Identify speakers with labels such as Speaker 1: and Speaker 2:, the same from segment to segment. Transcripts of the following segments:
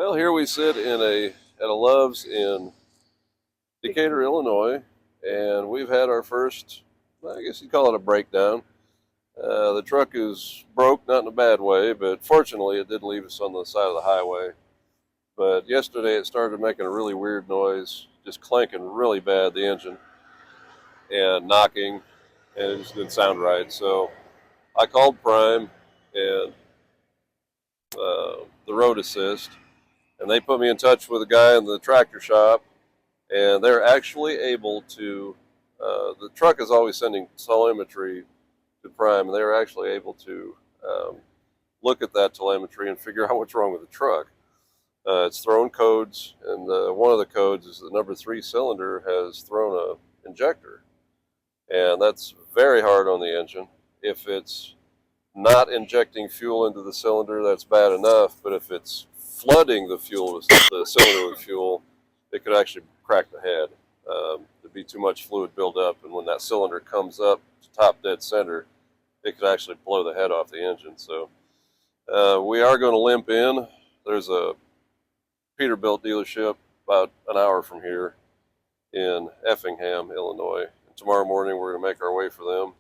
Speaker 1: Well, here we sit at a Love's in Decatur, Illinois, and we've had our first, I guess you'd call it a breakdown. The truck is broke, not in a bad way, but fortunately it did leave us on the side of the highway. But yesterday it started making a really weird noise, just clanking really bad, the engine, and knocking, and it just didn't sound right. So I called Prime and the road assist, and they put me in touch with a guy in the tractor shop, and they're actually able to, the truck is always sending telemetry to Prime, and they're actually able to look at that telemetry and figure out what's wrong with the truck. It's thrown codes, and one of the codes is the number 3 cylinder has thrown a injector, and that's very hard on the engine. If it's not injecting fuel into the cylinder, that's bad enough, but if it's flooding the cylinder with fuel, it could actually crack the head. There'd be too much fluid buildup, and when that cylinder comes up to top dead center, it could actually blow the head off the engine. So we are going to limp in. There's a Peterbilt dealership about an hour from here in Effingham, Illinois. And tomorrow morning we're going to make our way for them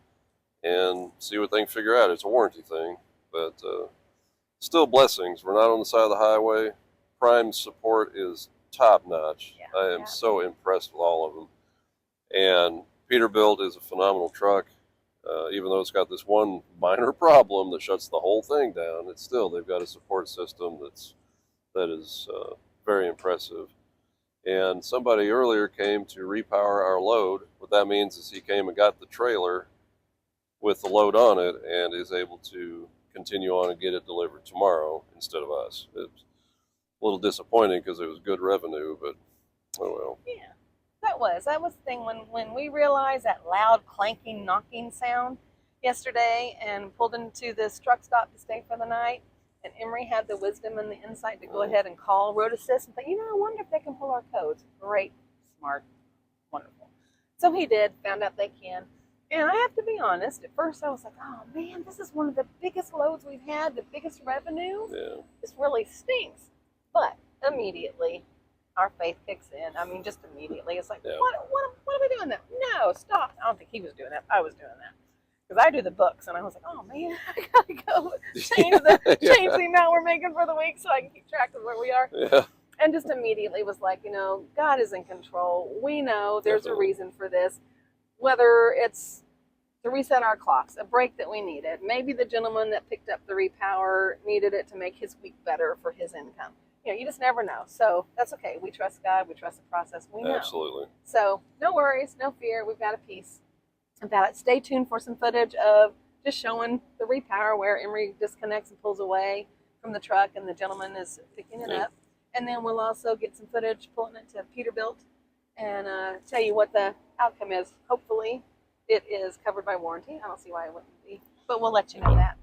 Speaker 1: and see what they can figure out. It's a warranty thing, but still blessings. We're not on the side of the highway. Prime's support is top notch. Yeah, I am so impressed with all of them. And Peterbilt is a phenomenal truck. Even though it's got this one minor problem that shuts the whole thing down, it's still, they've got a support system that is very impressive. And somebody earlier came to repower our load. What that means is he came and got the trailer with the load on it and is able to continue on and get it delivered tomorrow instead of us. It's a little disappointing because it was good revenue, but oh well.
Speaker 2: Yeah, that was the thing when we realized that loud clanking, knocking sound yesterday and pulled into this truck stop to stay for the night. And Emery had the wisdom and the insight to go ahead and call Road Assist and think, I wonder if they can pull our codes. Great, smart, wonderful. So he did, found out they can. And I have to be honest, at first I was like, oh man, this is one of the biggest loads we've had, the biggest revenue.
Speaker 1: Yeah.
Speaker 2: This really stinks. But immediately, our faith kicks in. I mean, just immediately. It's like, what are we doing that? No, stop. I don't think he was doing that. I was doing that. Because I do the books, and I was like, oh man, I gotta go change the amount we're making for the week so I can keep track of where we are.
Speaker 1: Yeah.
Speaker 2: And just immediately was like, God is in control. We know there's a reason for this. Whether it's to reset our clocks, a break that we needed. Maybe the gentleman that picked up the repower needed it to make his week better for his income. You just never know. So that's okay. We trust God. We trust the process. We know.
Speaker 1: Absolutely.
Speaker 2: So no worries, no fear. We've got a peace about it. Stay tuned for some footage of just showing the repower where Emery disconnects and pulls away from the truck and the gentleman is picking it up. And then we'll also get some footage pulling it to Peterbilt and tell you what the outcome is. Hopefully it is covered by warranty. I don't see why it wouldn't be, but we'll let you know that.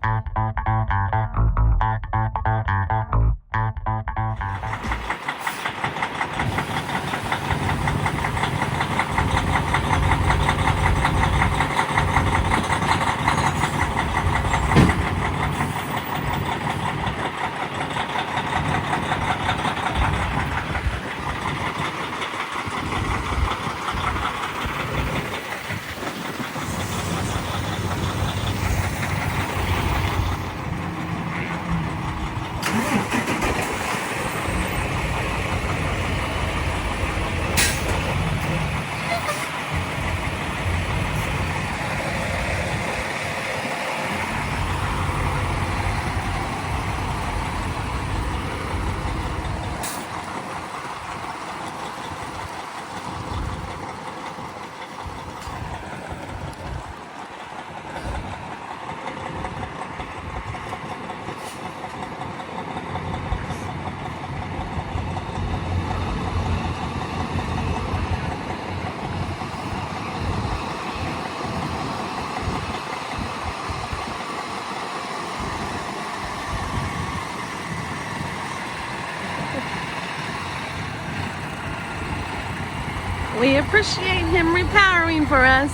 Speaker 2: We appreciate him repowering for us.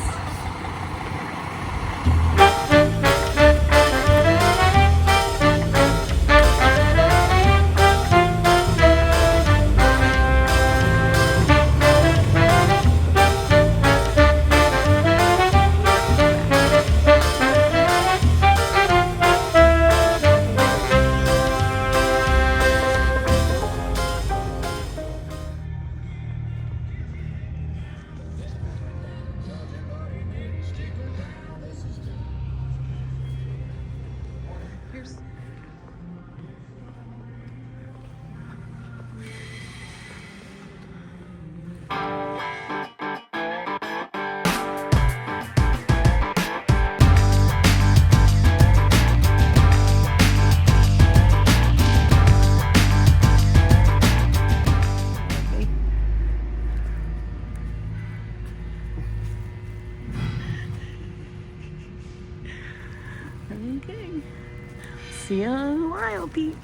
Speaker 2: stairs. Okay. See you in a while, Pete.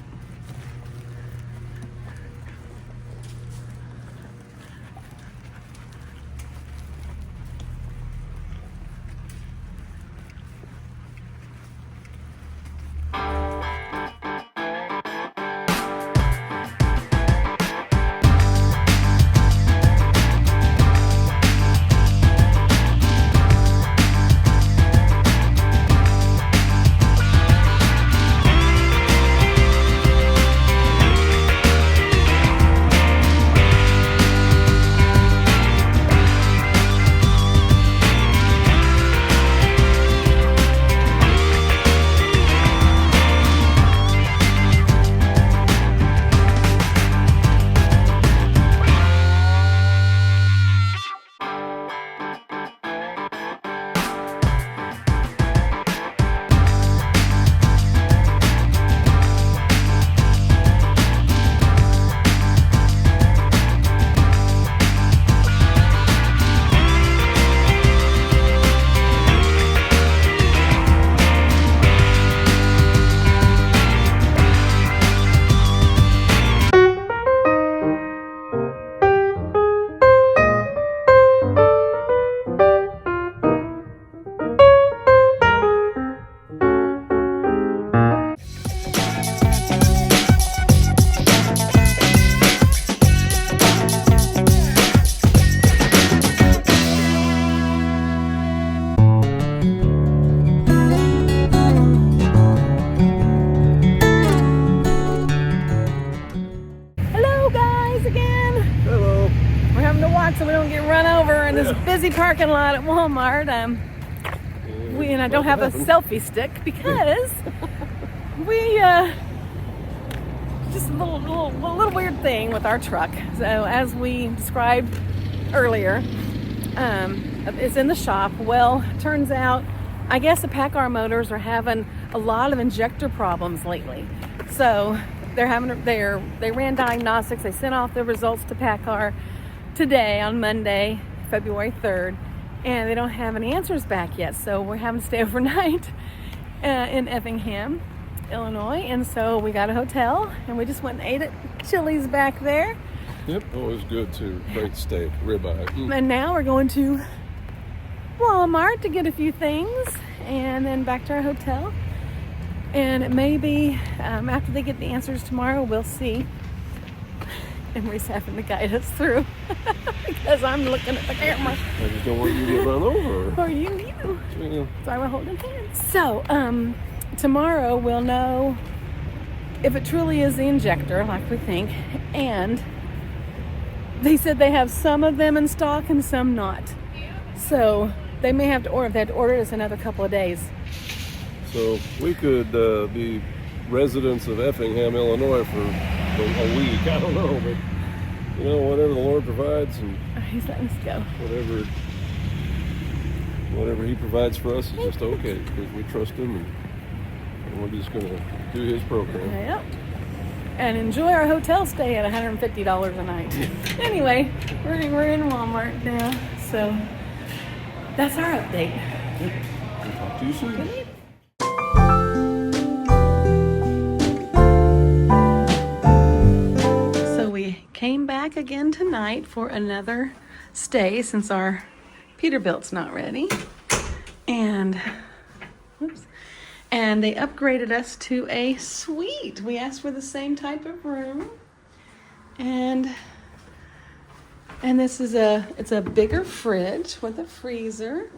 Speaker 2: So we don't get run over in this busy parking lot at Walmart. And I don't have a selfie stick because we just a little weird thing with our truck. So as we described earlier, it's in the shop. Well, turns out, I guess the PACCAR motors are having a lot of injector problems lately. So they ran diagnostics. They sent off the results to PACCAR today on Monday, February 3rd, and they don't have any answers back yet. So we're having to stay overnight in Effingham, Illinois, and so we got a hotel, and we just went and ate at Chili's back there.
Speaker 1: Yep, always good too. Great steak, ribeye.
Speaker 2: And now we're going to Walmart to get a few things, and then back to our hotel. And it may be after they get the answers tomorrow, we'll see. Emery's having to guide us through because I'm looking at the camera.
Speaker 1: I just don't want you to get run over.
Speaker 2: Or you.
Speaker 1: Yeah.
Speaker 2: So we're holding hands. So tomorrow we'll know if it truly is the injector, like we think. And they said they have some of them in stock and some not. So they may have to order. If they have to order this another couple of days.
Speaker 1: So we could be residents of Effingham, Illinois for a week. I don't know, but whatever the Lord provides, and
Speaker 2: He's letting us go.
Speaker 1: Whatever He provides for us is just okay because we trust Him, and we're just gonna do His program.
Speaker 2: Yep. And enjoy our hotel stay at $150 a night. Anyway, we're in Walmart now, so that's our update.
Speaker 1: We'll talk to you soon.
Speaker 2: Good. Came back again tonight for another stay since our Peterbilt's not ready. And they upgraded us to a suite. We asked for the same type of room. And this is it's a bigger fridge with a freezer.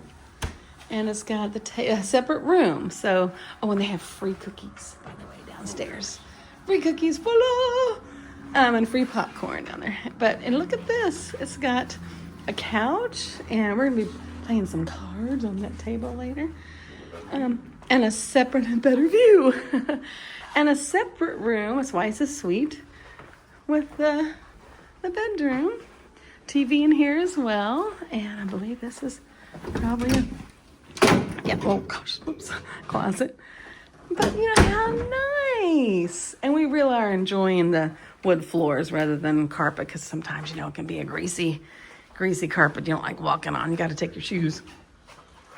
Speaker 2: And it's got a separate room. So, and they have free cookies on the way downstairs. Free cookies, voila! And free popcorn down there. And look at this. It's got a couch, and we're going to be playing some cards on that table later. And a separate and better view. And a separate room. That's why it's a suite. With the bedroom. TV in here as well. And I believe this is probably a, yeah, oh gosh, oops, closet. But you know, how nice. And we really are enjoying the wood floors rather than carpet, because sometimes, you know, it can be a greasy carpet you don't like walking on. You got to take your shoes.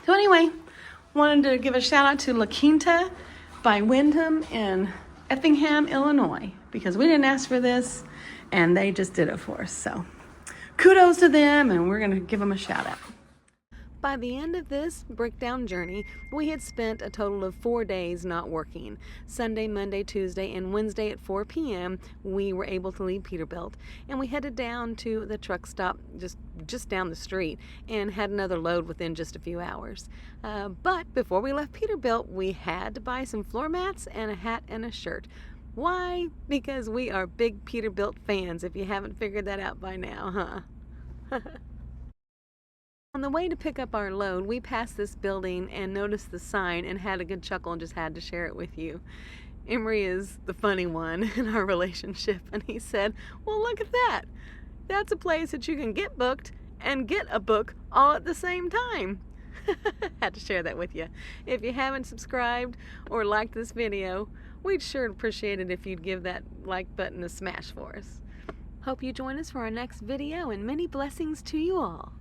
Speaker 2: So anyway, wanted to give a shout out to La Quinta by Wyndham in Effingham, Illinois, because we didn't ask for this and they just did it for us. So kudos to them, and we're going to give them a shout out. By the end of this breakdown journey, we had spent a total of 4 days not working. Sunday, Monday, Tuesday, and Wednesday at 4 p.m. we were able to leave Peterbilt, and we headed down to the truck stop just down the street and had another load within just a few hours. But before we left Peterbilt, we had to buy some floor mats and a hat and a shirt. Why? Because we are big Peterbilt fans, if you haven't figured that out by now, huh? On the way to pick up our load, we passed this building and noticed the sign and had a good chuckle and just had to share it with you. Emery is the funny one in our relationship, and he said, well, look at that. That's a place that you can get booked and get a book all at the same time. Had to share that with you. If you haven't subscribed or liked this video, we'd sure appreciate it if you'd give that like button a smash for us. Hope you join us for our next video, and many blessings to you all.